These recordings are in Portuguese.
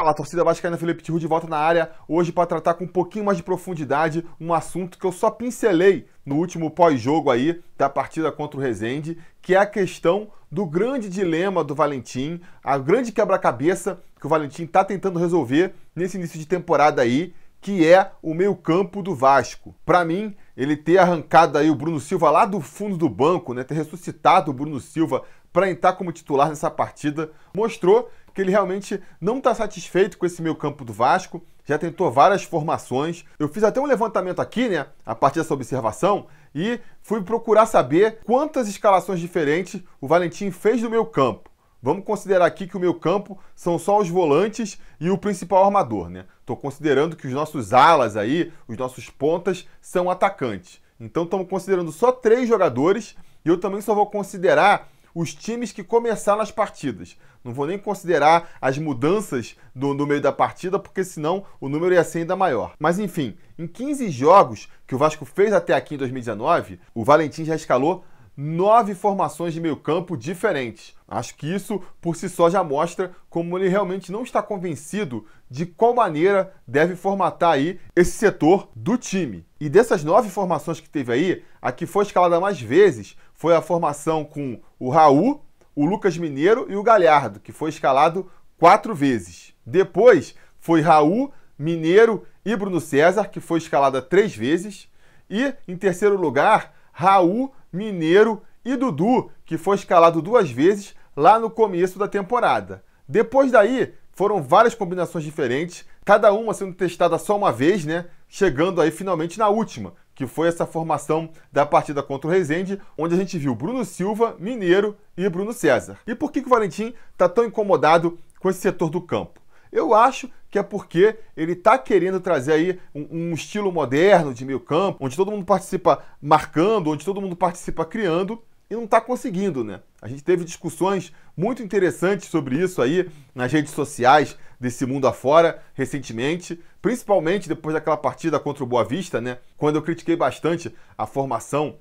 Fala, torcida vascaína, Felipe Tiru de volta na área, hoje para tratar com um pouquinho mais de profundidade um assunto que eu só pincelei no último pós-jogo aí da partida contra o Resende, que é a questão do grande dilema do Valentim, a grande quebra-cabeça que o Valentim está tentando resolver nesse início de temporada aí, que é o meio-campo do Vasco. Para mim, ele ter arrancado aí o Bruno Silva lá do fundo do banco, né, ter ressuscitado o Bruno Silva para entrar como titular nessa partida, mostrou que ele realmente não está satisfeito com esse meio-campo do Vasco, já tentou várias formações. Eu fiz até um levantamento aqui, né, a partir dessa observação, e fui procurar saber quantas escalações diferentes o Valentim fez do meio-campo. Vamos considerar aqui que o meio-campo são só os volantes e o principal armador, né? Estou considerando que os nossos alas aí, os nossos pontas, são atacantes. Então estamos considerando só 3 jogadores e eu também só vou considerar os times que começaram as partidas. Não vou nem considerar as mudanças no meio da partida, porque senão o número ia ser ainda maior. Mas enfim, em 15 jogos que o Vasco fez até aqui em 2019, o Valentim já escalou 9 formações de meio campo diferentes. Acho que isso, por si só, já mostra como ele realmente não está convencido de qual maneira deve formatar aí esse setor do time. E dessas 9 formações que teve aí, a que foi escalada mais vezes foi a formação com o Raul, o Lucas Mineiro e o Galhardo, que foi escalado 4 vezes. Depois foi Raul, Mineiro e Bruno César, que foi escalada 3 vezes. E, em terceiro lugar, Raul, Mineiro e Dudu, que foi escalado 2 vezes lá no começo da temporada. Depois daí, foram várias combinações diferentes, cada uma sendo testada só uma vez, né? Chegando aí finalmente na última, que foi essa formação da partida contra o Resende, onde a gente viu Bruno Silva, Mineiro e Bruno César. E por que o Valentim está tão incomodado com esse setor do campo? Eu acho que é porque ele está querendo trazer aí um estilo moderno de meio campo, onde todo mundo participa marcando, onde todo mundo participa criando, e não está conseguindo, né? A gente teve discussões muito interessantes sobre isso aí nas redes sociais desse mundo afora recentemente, principalmente depois daquela partida contra o Boa Vista, né? Quando eu critiquei bastante a formação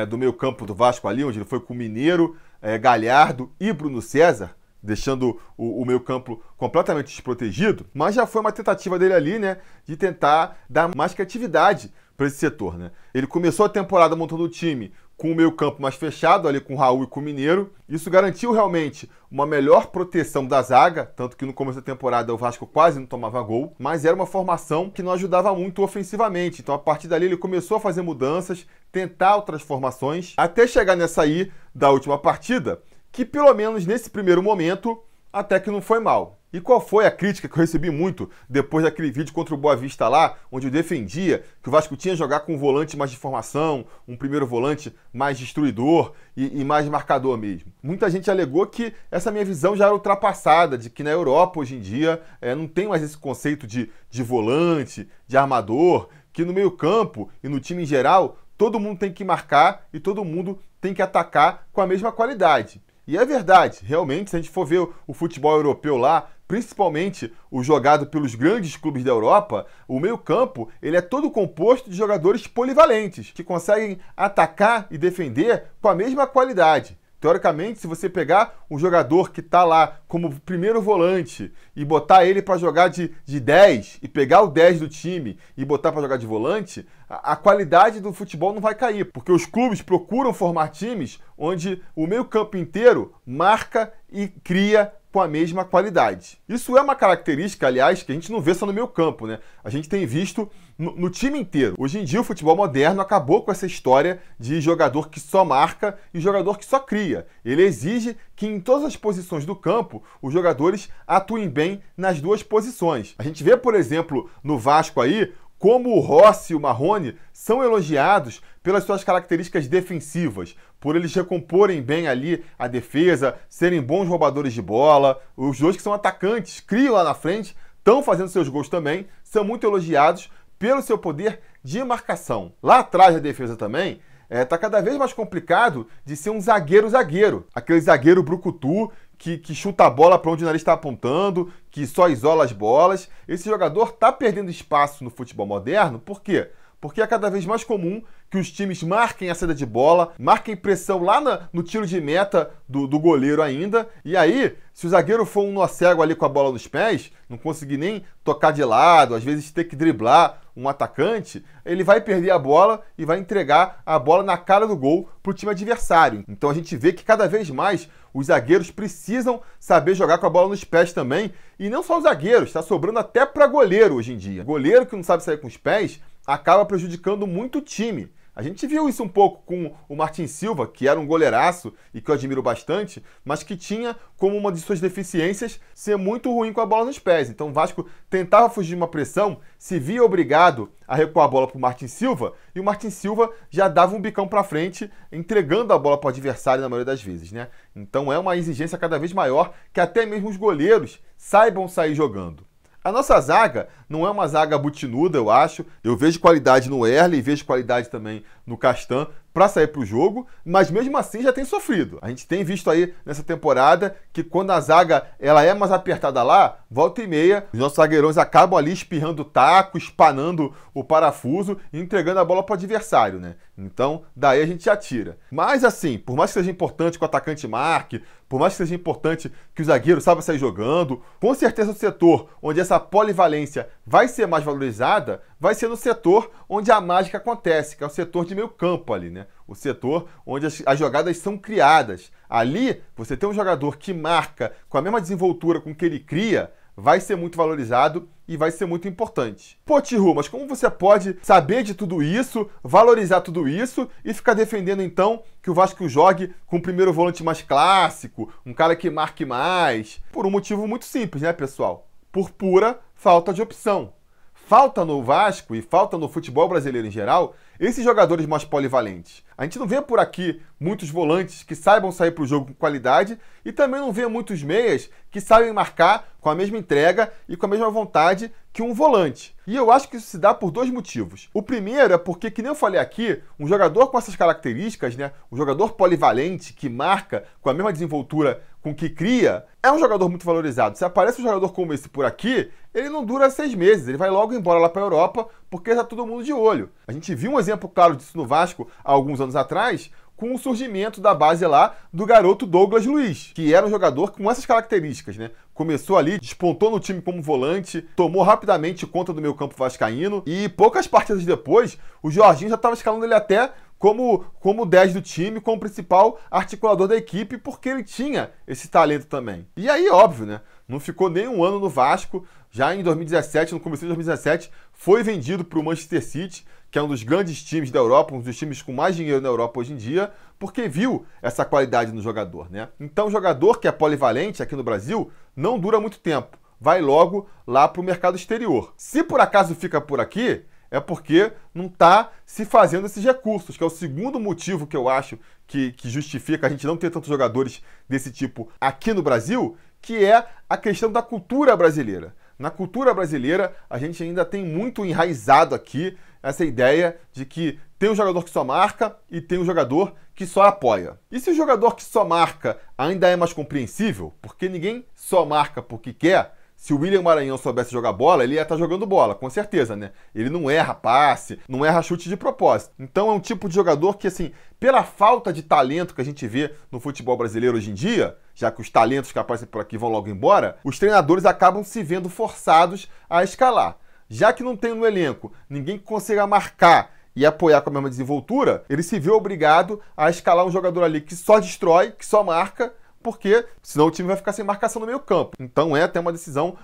do meio campo do Vasco ali, onde ele foi com Mineiro, Galhardo e Bruno César, deixando o meio campo completamente desprotegido, mas já foi uma tentativa dele ali, né, de tentar dar mais criatividade para esse setor, né? Ele começou a temporada montando o time com o meio campo mais fechado, ali com o Raul e com o Mineiro. Isso garantiu realmente uma melhor proteção da zaga, tanto que no começo da temporada o Vasco quase não tomava gol, mas era uma formação que não ajudava muito ofensivamente. Então a partir dali ele começou a fazer mudanças, tentar outras formações, até chegar nessa aí da última partida, que pelo menos nesse primeiro momento até que não foi mal. E qual foi a crítica que eu recebi muito depois daquele vídeo contra o Boa Vista lá, onde eu defendia que o Vasco tinha que jogar com um volante mais de formação, um primeiro volante mais destruidor e mais marcador mesmo? Muita gente alegou que essa minha visão já era ultrapassada, de que na Europa hoje em dia não tem mais esse conceito de volante, de armador, que no meio campo e no time em geral todo mundo tem que marcar e todo mundo tem que atacar com a mesma qualidade. E é verdade, realmente, se a gente for ver o futebol europeu lá, principalmente o jogado pelos grandes clubes da Europa, o meio-campo ele é todo composto de jogadores polivalentes, que conseguem atacar e defender com a mesma qualidade. Teoricamente, se você pegar um jogador que está lá como primeiro volante e botar ele para jogar de 10 e pegar o 10 do time e botar para jogar de volante, a qualidade do futebol não vai cair, porque os clubes procuram formar times onde o meio-campo inteiro marca e cria com a mesma qualidade. Isso é uma característica, aliás, que a gente não vê só no meio campo, né? A gente tem visto no time inteiro. Hoje em dia o futebol moderno acabou com essa história de jogador que só marca e jogador que só cria. Ele exige que em todas as posições do campo os jogadores atuem bem nas 2 posições. A gente vê, por exemplo, no Vasco aí, como o Rossi e o Marrone são elogiados pelas suas características defensivas, por eles recomporem bem ali a defesa, serem bons roubadores de bola. Os 2 que são atacantes, criam lá na frente, estão fazendo seus gols também, são muito elogiados pelo seu poder de marcação. Lá atrás da defesa também, tá cada vez mais complicado de ser um zagueiro. Aquele zagueiro brucutu que chuta a bola para onde o nariz está apontando, que só isola as bolas. Esse jogador está perdendo espaço no futebol moderno, por quê? porque é cada vez mais comum que os times marquem a saída de bola, marquem pressão lá no tiro de meta do goleiro ainda, e aí, se o zagueiro for um nó cego ali com a bola nos pés, não conseguir nem tocar de lado, às vezes ter que driblar um atacante, ele vai perder a bola e vai entregar a bola na cara do gol para o time adversário. Então a gente vê que cada vez mais os zagueiros precisam saber jogar com a bola nos pés também, e não só os zagueiros, está sobrando até para goleiro hoje em dia. Goleiro que não sabe sair com os pés acaba prejudicando muito o time. A gente viu isso um pouco com o Martin Silva, que era um goleiraço e que eu admiro bastante, mas que tinha como uma de suas deficiências ser muito ruim com a bola nos pés. Então o Vasco tentava fugir de uma pressão, se via obrigado a recuar a bola para o Martin Silva, e o Martin Silva já dava um bicão para frente, entregando a bola para o adversário na maioria das vezes, né? Então é uma exigência cada vez maior que até mesmo os goleiros saibam sair jogando. A nossa zaga não é uma zaga butinuda, eu acho. Eu vejo qualidade no Erle e vejo qualidade também no Castan para sair para o jogo, mas mesmo assim já tem sofrido. A gente tem visto aí nessa temporada que quando a zaga ela é mais apertada lá, volta e meia, os nossos zagueirões acabam ali espirrando o taco, espanando o parafuso e entregando a bola para o adversário, né? Então, daí a gente já tira. Mas assim, por mais que seja importante que o atacante marque, por mais que seja importante que o zagueiro saiba sair jogando, com certeza o setor onde essa polivalência vai ser mais valorizada, vai ser no setor onde a mágica acontece, que é o setor de meio campo ali, né? O setor onde as jogadas são criadas. Ali, você tem um jogador que marca com a mesma desenvoltura com que ele cria, vai ser muito valorizado e vai ser muito importante. Pô, Tihu, mas como você pode saber de tudo isso, valorizar tudo isso e ficar defendendo então que o Vasco jogue com o primeiro volante mais clássico, um cara que marque mais? Por um motivo muito simples, né, pessoal? Por pura falta de opção. Falta no Vasco e falta no futebol brasileiro em geral esses jogadores mais polivalentes. A gente não vê por aqui muitos volantes que saibam sair para o jogo com qualidade e também não vê muitos meias que sabem marcar com a mesma entrega e com a mesma vontade que um volante. E eu acho que isso se dá por dois motivos. O primeiro é porque, que nem eu falei aqui, um jogador com essas características, né, um jogador polivalente que marca com a mesma desenvoltura com que cria, é um jogador muito valorizado. Se aparece um jogador como esse por aqui, ele não dura 6 meses, ele vai logo embora lá para a Europa porque está todo mundo de olho. A gente viu um exemplo claro disso no Vasco há alguns anos atrás, com o surgimento da base lá do garoto Douglas Luiz, que era um jogador com essas características, né? Começou ali, despontou no time como volante, tomou rapidamente conta do meio campo vascaíno e poucas partidas depois, o Jorginho já estava escalando ele até como 10 do time, como principal articulador da equipe, porque ele tinha esse talento também. E aí, óbvio, né? Não ficou nem um ano no Vasco, já em 2017, no começo de 2017, foi vendido para o Manchester City, que é um dos grandes times da Europa, um dos times com mais dinheiro na Europa hoje em dia, porque viu essa qualidade no jogador, né? Então, o jogador que é polivalente aqui no Brasil não dura muito tempo, vai logo lá para o mercado exterior. Se por acaso fica por aqui, é porque não está se fazendo esses recursos, que é o segundo motivo que eu acho que justifica a gente não ter tantos jogadores desse tipo aqui no Brasil, que é a questão da cultura brasileira. Na cultura brasileira, a gente ainda tem muito enraizado aqui essa ideia de que tem um jogador que só marca e tem um jogador que só apoia. E se o jogador que só marca ainda é mais compreensível, porque ninguém só marca porque quer, se o William Maranhão soubesse jogar bola, ele ia estar jogando bola, com certeza, né? Ele não erra passe, não erra chute de propósito. Então é um tipo de jogador que, assim, pela falta de talento que a gente vê no futebol brasileiro hoje em dia, já que os talentos que aparecem por aqui vão logo embora, os treinadores acabam se vendo forçados a escalar. Já que não tem no elenco ninguém que consiga marcar e apoiar com a mesma desenvoltura, ele se vê obrigado a escalar um jogador ali que só destrói, que só marca, porque senão o time vai ficar sem marcação no meio campo. Então é até uma decisão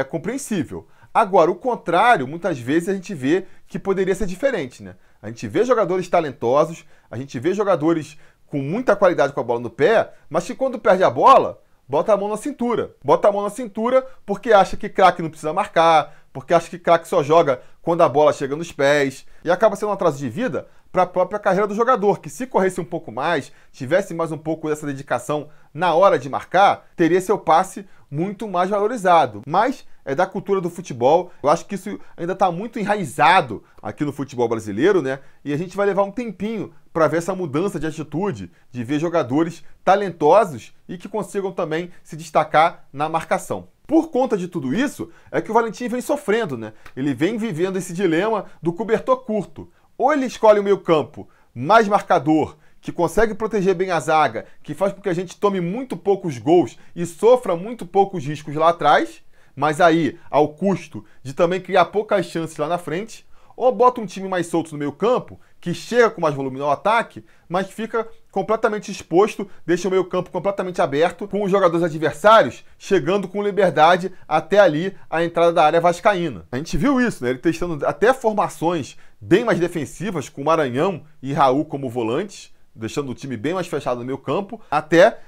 compreensível. Agora, o contrário, muitas vezes a gente vê que poderia ser diferente, né? A gente vê jogadores talentosos, a gente vê jogadores com muita qualidade com a bola no pé, mas que quando perde a bola, bota a mão na cintura. Bota a mão na cintura porque acha que craque não precisa marcar, porque acha que craque só joga quando a bola chega nos pés, e acaba sendo um atraso de vida para a própria carreira do jogador, que se corresse um pouco mais, tivesse mais um pouco dessa dedicação na hora de marcar, teria seu passe muito mais valorizado. Mas é da cultura do futebol, eu acho que isso ainda está muito enraizado aqui no futebol brasileiro, né? E a gente vai levar um tempinho para ver essa mudança de atitude, de ver jogadores talentosos e que consigam também se destacar na marcação. Por conta de tudo isso, é que o Valentim vem sofrendo, né? Ele vem vivendo esse dilema do cobertor curto. Ou ele escolhe o meio-campo mais marcador, que consegue proteger bem a zaga, que faz com que a gente tome muito poucos gols e sofra muito poucos riscos lá atrás, mas aí ao custo de também criar poucas chances lá na frente, ou bota um time mais solto no meio campo, que chega com mais volume no ataque, mas fica completamente exposto, deixa o meio campo completamente aberto, com os jogadores adversários chegando com liberdade até ali a entrada da área vascaína. A gente viu isso, né? Ele testando até formações bem mais defensivas, com Maranhão e Raul como volantes, deixando o time bem mais fechado no meio campo, até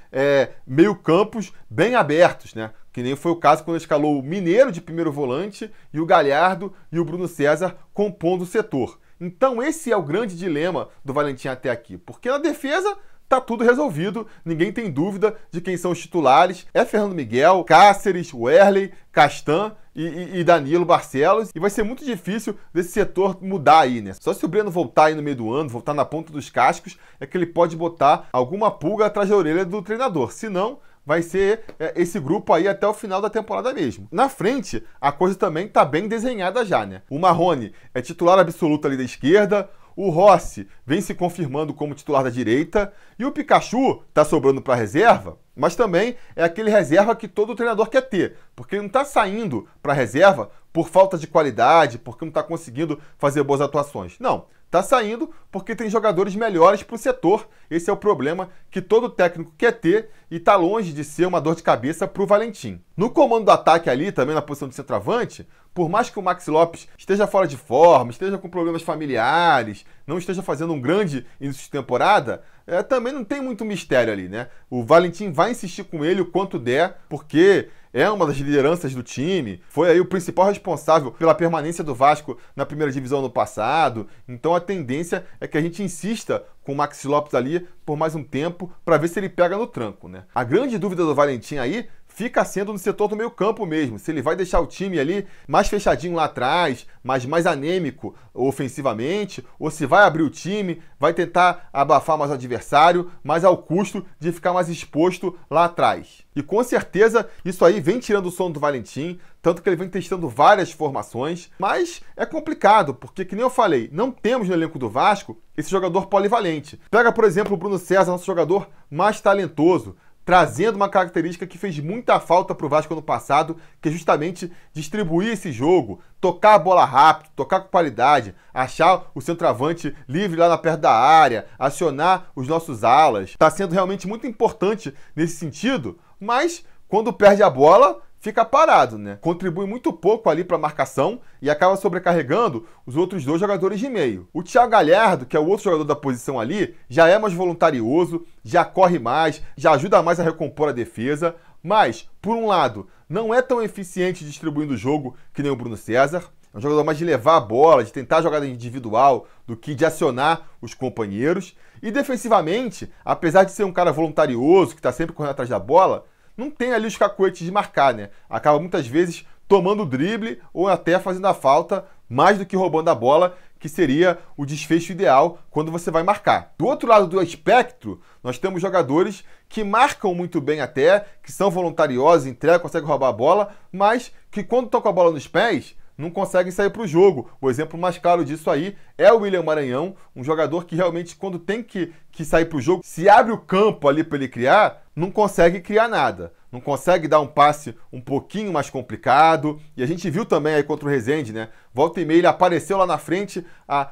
meio campos bem abertos, né? Que nem foi o caso quando escalou o Mineiro de primeiro volante e o Galhardo e o Bruno César compondo o setor. Então esse é o grande dilema do Valentim até aqui, porque na defesa tá tudo resolvido, ninguém tem dúvida de quem são os titulares, é Fernando Miguel, Cáceres, Wesley, Castan e Danilo Barcelos, e vai ser muito difícil desse setor mudar aí, né? Só se o Breno voltar aí no meio do ano, voltar na ponta dos cascos, é que ele pode botar alguma pulga atrás da orelha do treinador, senão vai ser esse grupo aí até o final da temporada mesmo. Na frente, a coisa também tá bem desenhada já, né? O Marrone é titular absoluto ali da esquerda, o Rossi vem se confirmando como titular da direita, e o Pikachu tá sobrando para reserva, mas também é aquele reserva que todo treinador quer ter, porque ele não tá saindo para reserva por falta de qualidade, porque não tá conseguindo fazer boas atuações. Não. Tá saindo porque tem jogadores melhores para o setor. Esse é o problema que todo técnico quer ter e tá longe de ser uma dor de cabeça para o Valentim. No comando do ataque ali, também na posição de centroavante, por mais que o Maxi Lopes esteja fora de forma, esteja com problemas familiares, não esteja fazendo um grande início de temporada, também não tem muito mistério ali, né? O Valentim vai insistir com ele o quanto der, porque é uma das lideranças do time, foi aí o principal responsável pela permanência do Vasco na primeira divisão no passado, então a tendência é que a gente insista com o Maxi Lopes ali por mais um tempo para ver se ele pega no tranco, né? A grande dúvida do Valentim aí fica sendo no setor do meio campo mesmo, se ele vai deixar o time ali mais fechadinho lá atrás, mas mais anêmico ofensivamente, ou se vai abrir o time, vai tentar abafar mais o adversário, mas ao custo de ficar mais exposto lá atrás. E com certeza isso aí vem tirando o sono do Valentim, tanto que ele vem testando várias formações, mas é complicado, porque, que nem eu falei, não temos no elenco do Vasco esse jogador polivalente. Pega, por exemplo, o Bruno César, nosso jogador mais talentoso, trazendo uma característica que fez muita falta para o Vasco ano passado, que é justamente distribuir esse jogo, tocar a bola rápido, tocar com qualidade, achar o centroavante livre lá na perto da área, acionar os nossos alas. Está sendo realmente muito importante nesse sentido, mas quando perde a bola, fica parado, né? Contribui muito pouco ali para a marcação e acaba sobrecarregando os outros dois jogadores de meio. O Thiago Galhardo, que é o outro jogador da posição ali, já é mais voluntarioso, já corre mais, já ajuda mais a recompor a defesa, mas, por um lado, não é tão eficiente distribuindo o jogo que nem o Bruno César. É um jogador mais de levar a bola, de tentar jogada individual, do que de acionar os companheiros. E defensivamente, apesar de ser um cara voluntarioso, que está sempre correndo atrás da bola, não tem ali os cacoetes de marcar, né? Acaba muitas vezes tomando o drible ou até fazendo a falta, mais do que roubando a bola, que seria o desfecho ideal quando você vai marcar. Do outro lado do espectro, nós temos jogadores que marcam muito bem até, que são voluntariosos, entregam, conseguem roubar a bola, mas que quando estão com a bola nos pés, não conseguem sair para o jogo. O exemplo mais claro disso aí é o William Maranhão, um jogador que realmente, quando tem que sair para o jogo, se abre o campo ali para ele criar, não consegue criar nada. Não consegue dar um passe um pouquinho mais complicado. E a gente viu também aí contra o Resende, né? Volta e meia, ele apareceu lá na frente,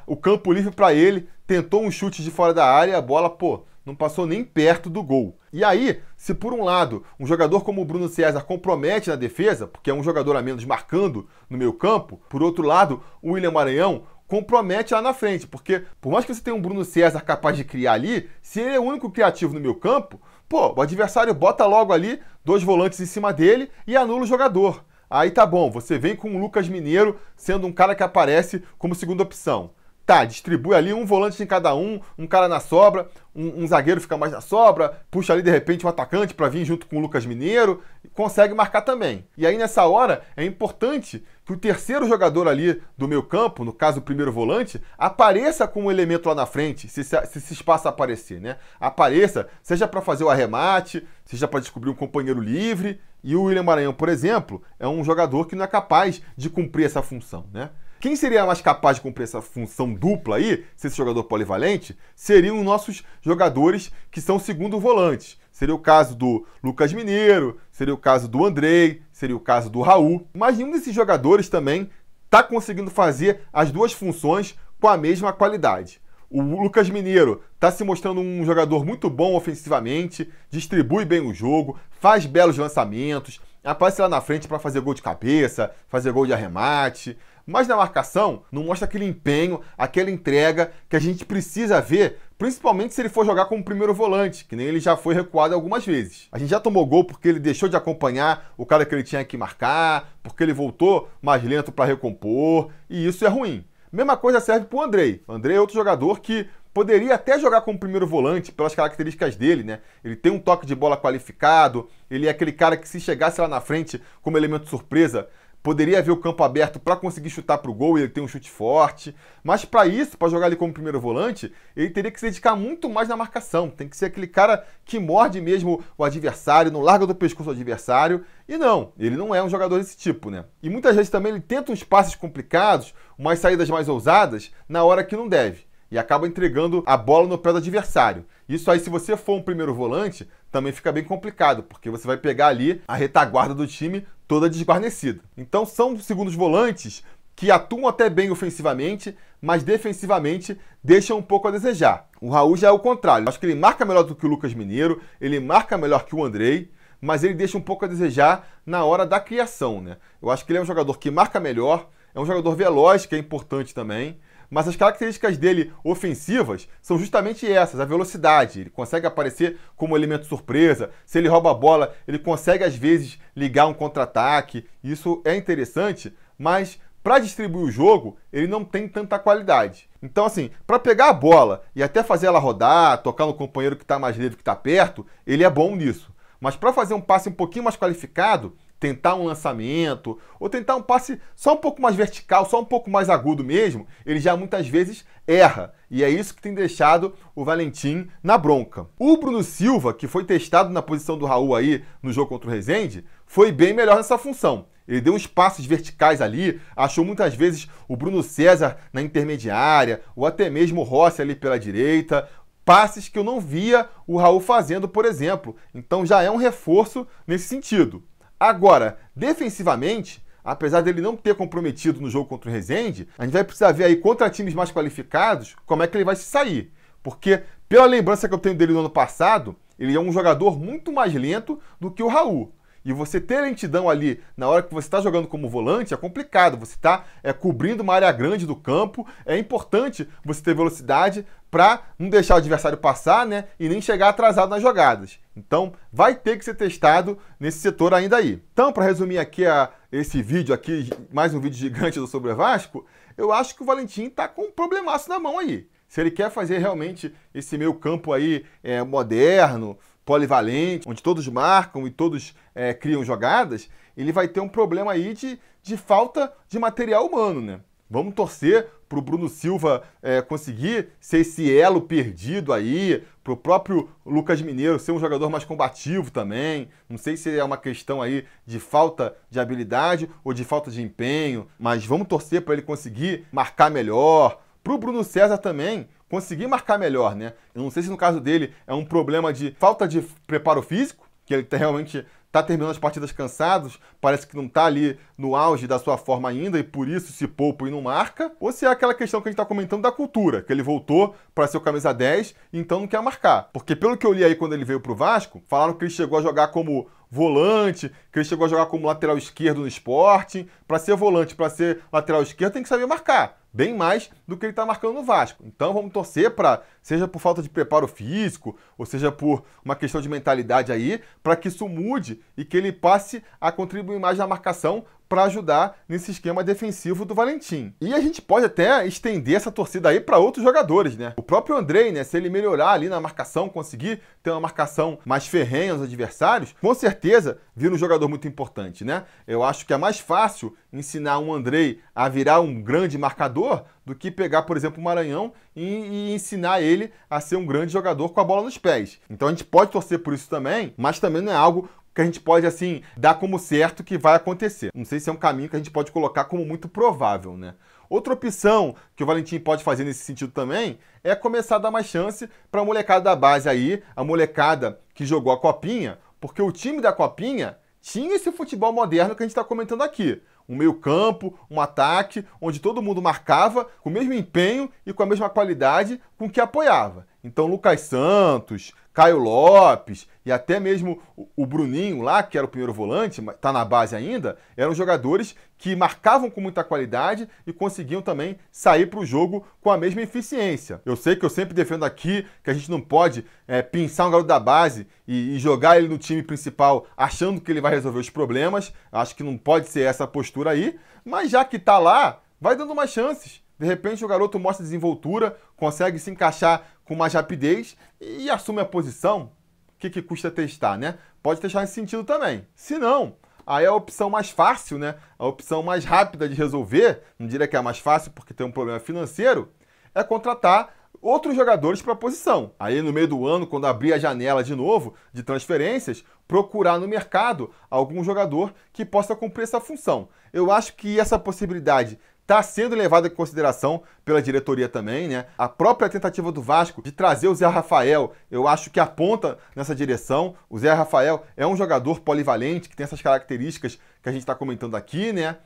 o campo livre para ele, tentou um chute de fora da área, a bola, não passou nem perto do gol. E aí, se por um lado, um jogador como o Bruno César compromete na defesa, porque é um jogador a menos marcando no meio campo, por outro lado, o William Maranhão compromete lá na frente, porque por mais que você tenha um Bruno César capaz de criar ali, se ele é o único criativo no meio campo, o adversário bota logo ali 2 volantes em cima dele e anula o jogador. Aí tá bom, você vem com o Lucas Mineiro sendo um cara que aparece como segunda opção. Tá, distribui ali um volante em cada um cara na sobra, um zagueiro fica mais na sobra, puxa ali de repente um atacante para vir junto com o Lucas Mineiro, e consegue marcar também. E aí nessa hora é importante que o terceiro jogador ali do meio campo, no caso o primeiro volante, apareça com um elemento lá na frente, se esse espaço aparecer, né? Apareça, seja para fazer o arremate, seja para descobrir um companheiro livre. E o William Maranhão, por exemplo, é um jogador que não é capaz de cumprir essa função, né? Quem seria mais capaz de cumprir essa função dupla aí, ser esse jogador polivalente, seriam nossos jogadores que são segundo volantes. Seria o caso do Lucas Mineiro, seria o caso do Andrei, seria o caso do Raul. Mas nenhum desses jogadores também está conseguindo fazer as duas funções com a mesma qualidade. O Lucas Mineiro está se mostrando um jogador muito bom ofensivamente, distribui bem o jogo, faz belos lançamentos, aparece lá na frente para fazer gol de cabeça, fazer gol de arremate, mas na marcação não mostra aquele empenho, aquela entrega que a gente precisa ver, principalmente se ele for jogar como primeiro volante, que nem ele já foi recuado algumas vezes. A gente já tomou gol porque ele deixou de acompanhar o cara que ele tinha que marcar, porque ele voltou mais lento para recompor, e isso é ruim. Mesma coisa serve para o Andrei. O Andrei é outro jogador que poderia até jogar como primeiro volante pelas características dele, né? Ele tem um toque de bola qualificado, ele é aquele cara que se chegasse lá na frente como elemento surpresa, poderia ver o campo aberto para conseguir chutar para o gol, e ele tem um chute forte. Mas para isso, para jogar ele como primeiro volante, ele teria que se dedicar muito mais na marcação. Tem que ser aquele cara que morde mesmo o adversário, não larga do pescoço o adversário. E não, ele não é um jogador desse tipo, né? E muitas vezes também ele tenta uns passes complicados, umas saídas mais ousadas, na hora que não deve. E acaba entregando a bola no pé do adversário. Isso aí, se você for um primeiro volante, também fica bem complicado, porque você vai pegar ali a retaguarda do time toda desguarnecida. Então são segundos volantes que atuam até bem ofensivamente, mas defensivamente deixam um pouco a desejar. O Raul já é o contrário. Acho que ele marca melhor do que o Lucas Mineiro, ele marca melhor que o Andrei, mas ele deixa um pouco a desejar na hora da criação, né? Eu acho que ele é um jogador que marca melhor, é um jogador veloz, que é importante também, mas as características dele ofensivas são justamente essas, a velocidade. Ele consegue aparecer como elemento surpresa, se ele rouba a bola, ele consegue às vezes ligar um contra-ataque, isso é interessante, mas para distribuir o jogo, ele não tem tanta qualidade. Então assim, para pegar a bola e até fazer ela rodar, tocar no companheiro que está mais livre, que está perto, ele é bom nisso. Mas para fazer um passe um pouquinho mais qualificado, tentar um lançamento, ou tentar um passe só um pouco mais vertical, só um pouco mais agudo mesmo, ele já muitas vezes erra. E é isso que tem deixado o Valentim na bronca. O Bruno Silva, que foi testado na posição do Raul aí no jogo contra o Resende, foi bem melhor nessa função. Ele deu uns passes verticais ali, achou muitas vezes o Bruno César na intermediária, ou até mesmo o Rossi ali pela direita, passes que eu não via o Raul fazendo, por exemplo. Então já é um reforço nesse sentido. Agora, defensivamente, apesar dele não ter comprometido no jogo contra o Resende, a gente vai precisar ver aí contra times mais qualificados como é que ele vai se sair. Porque, pela lembrança que eu tenho dele no ano passado, ele é um jogador muito mais lento do que o Raul. E você ter lentidão ali na hora que você está jogando como volante é complicado. Você está cobrindo uma área grande do campo. É importante você ter velocidade para não deixar o adversário passar, né? E nem chegar atrasado nas jogadas. Então, vai ter que ser testado nesse setor ainda aí. Então, para resumir aqui esse vídeo aqui, mais um vídeo gigante do Sobre Vasco, eu acho que o Valentim está com um problemaço na mão aí. Se ele quer fazer realmente esse meio campo aí moderno, polivalente, onde todos marcam e todos criam jogadas, ele vai ter um problema aí de falta de material humano, né? Vamos torcer para o Bruno Silva conseguir ser esse elo perdido aí, para o próprio Lucas Mineiro ser um jogador mais combativo também. Não sei se é uma questão aí de falta de habilidade ou de falta de empenho, mas vamos torcer para ele conseguir marcar melhor. Para o Bruno César também conseguir marcar melhor, né? Eu não sei se no caso dele é um problema de falta de preparo físico, que ele realmente está terminando as partidas cansados, parece que não está ali no auge da sua forma ainda e por isso se poupa e não marca, ou se é aquela questão que a gente está comentando da cultura, que ele voltou para ser o camisa 10 e então não quer marcar. Porque pelo que eu li aí quando ele veio para o Vasco, falaram que ele chegou a jogar como volante, que ele chegou a jogar como lateral esquerdo no Sporting. Para ser volante, para ser lateral esquerdo, tem que saber marcar. Bem mais do que ele está marcando no Vasco. Então vamos torcer para, seja por falta de preparo físico, ou seja por uma questão de mentalidade aí, para que isso mude e que ele passe a contribuir mais na marcação para ajudar nesse esquema defensivo do Valentim. E a gente pode até estender essa torcida aí para outros jogadores, né? O próprio Andrei, né? Se ele melhorar ali na marcação, conseguir ter uma marcação mais ferrenha aos adversários, com certeza vira um jogador muito importante, né? Eu acho que é mais fácil ensinar um Andrei a virar um grande marcador do que pegar, por exemplo, o Maranhão e ensinar ele a ser um grande jogador com a bola nos pés. Então a gente pode torcer por isso também, mas também não é algo que a gente pode, assim, dar como certo que vai acontecer. Não sei se é um caminho que a gente pode colocar como muito provável, né? Outra opção que o Valentim pode fazer nesse sentido também é começar a dar mais chance para a molecada da base aí, a molecada que jogou a Copinha, porque o time da Copinha tinha esse futebol moderno que a gente está comentando aqui. Um meio-campo, um ataque, onde todo mundo marcava com o mesmo empenho e com a mesma qualidade com que apoiava. Então, Lucas Santos, Caio Lopes e até mesmo o Bruninho lá, que era o primeiro volante, mas está na base ainda, eram jogadores que marcavam com muita qualidade e conseguiam também sair para o jogo com a mesma eficiência. Eu sei que eu sempre defendo aqui que a gente não pode pinçar um garoto da base e jogar ele no time principal achando que ele vai resolver os problemas. Acho que não pode ser essa postura aí, mas já que está lá, vai dando mais chances. De repente o garoto mostra desenvoltura, consegue se encaixar com mais rapidez e assume a posição. O que custa testar, né? Pode testar nesse sentido também. Se não, aí a opção mais fácil, né? A opção mais rápida de resolver, não diria que é a mais fácil porque tem um problema financeiro, é contratar outros jogadores para a posição. Aí no meio do ano, quando abrir a janela de novo de transferências, procurar no mercado algum jogador que possa cumprir essa função. Eu acho que essa possibilidade está sendo levada em consideração pela diretoria também, né? A própria tentativa do Vasco de trazer o Zé Rafael, eu acho que aponta nessa direção. O Zé Rafael é um jogador polivalente, que tem essas características que a gente está comentando aqui, né?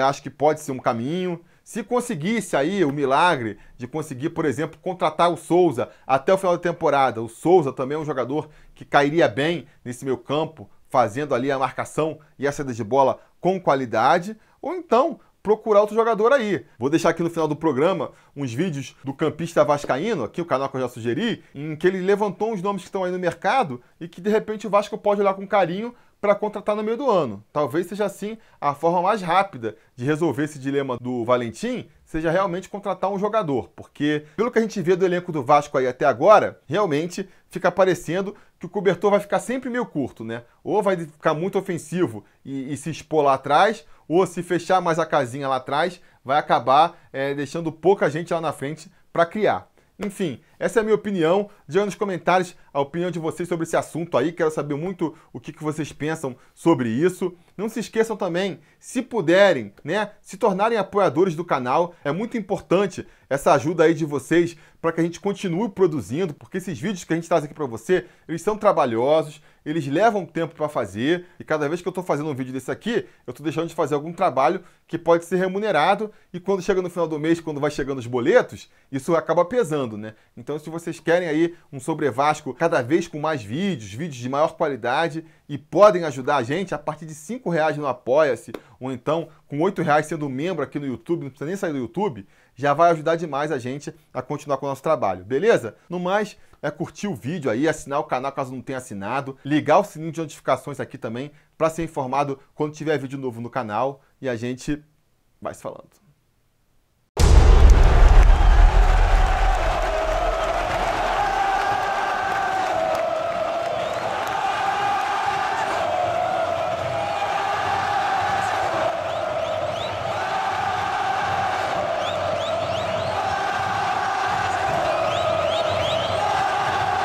Acho que pode ser um caminho. Se conseguisse aí o milagre de conseguir, por exemplo, contratar o Souza até o final da temporada, o Souza também é um jogador que cairia bem nesse meio campo, fazendo ali a marcação e a saída de bola com qualidade, ou então procurar outro jogador aí. Vou deixar aqui no final do programa uns vídeos do campista vascaíno, aqui o canal que eu já sugeri, em que ele levantou uns nomes que estão aí no mercado e que de repente o Vasco pode olhar com carinho para contratar no meio do ano. Talvez seja assim a forma mais rápida de resolver esse dilema do Valentim, seja realmente contratar um jogador, porque pelo que a gente vê do elenco do Vasco aí até agora, realmente fica parecendo que o cobertor vai ficar sempre meio curto, né? Ou vai ficar muito ofensivo e se expor lá atrás, ou se fechar mais a casinha lá atrás, vai acabar deixando pouca gente lá na frente para criar. Enfim, essa é a minha opinião. Diga nos comentários a opinião de vocês sobre esse assunto aí. Quero saber muito o que vocês pensam sobre isso. Não se esqueçam também, se puderem, né, se tornarem apoiadores do canal. É muito importante essa ajuda aí de vocês para que a gente continue produzindo, porque esses vídeos que a gente traz aqui para você, eles são trabalhosos, eles levam tempo para fazer, e cada vez que eu estou fazendo um vídeo desse aqui, eu estou deixando de fazer algum trabalho que pode ser remunerado, e quando chega no final do mês, quando vai chegando os boletos, isso acaba pesando, né? Então, se vocês querem aí um Sobre Vasco cada vez com mais vídeos, vídeos de maior qualidade, e podem ajudar a gente a partir de R$5 no Apoia-se, ou então com R$8 sendo membro aqui no YouTube, não precisa nem sair do YouTube, já vai ajudar demais a gente a continuar com o nosso trabalho, beleza? No mais, é curtir o vídeo aí, assinar o canal caso não tenha assinado, ligar o sininho de notificações aqui também para ser informado quando tiver vídeo novo no canal, e a gente vai se falando.